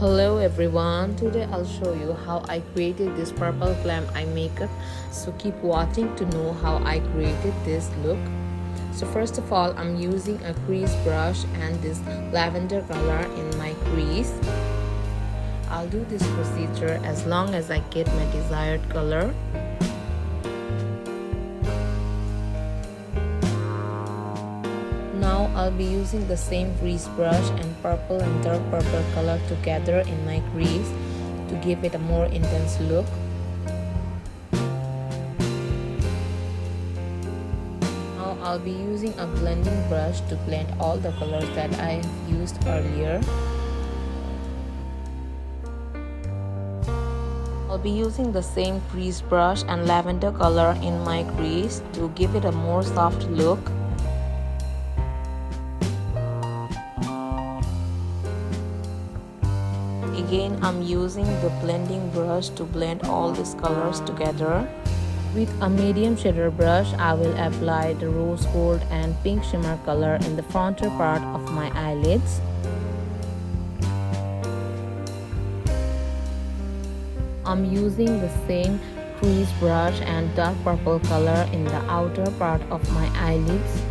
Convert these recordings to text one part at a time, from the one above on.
Hello everyone, today I'll show you how I created this purple glam eye makeup. So keep watching to know how I created this look. So first of all, I'm using a crease brush and this lavender color in my crease. I'll do this procedure as long as I get my desired color. Now I'll be using the same crease brush and purple and dark purple color together in my crease to give it a more intense look. Now I'll be using a blending brush to blend all the colors that I have used earlier. I'll be using the same crease brush and lavender color in my crease to give it a more soft look. Again, I'm using the blending brush to blend all these colors together. With a medium shader brush, I will apply the rose gold and pink shimmer color in the frontal part of my eyelids. I'm using the same crease brush and dark purple color in the outer part of my eyelids.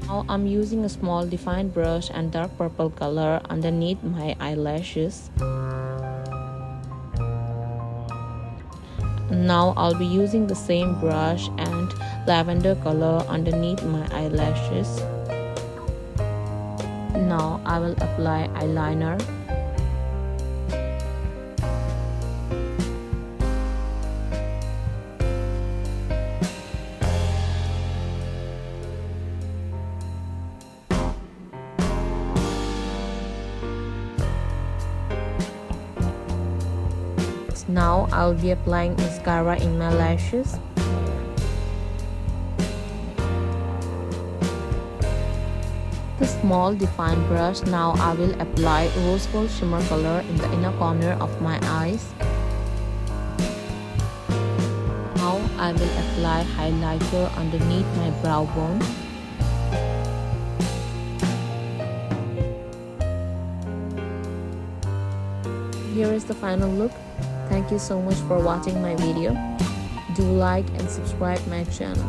Now I'm using a small defined brush and dark purple color underneath my eyelashes. Now I'll be using the same brush and lavender color underneath my eyelashes. Now I will apply eyeliner. Now I'll be applying mascara in my lashes. The small defined brush, now I will apply rose gold shimmer color in the inner corner of my eyes. Now I will apply highlighter underneath my brow bone. Here is the final look. Thank you so much for watching my video. Do like and subscribe my channel.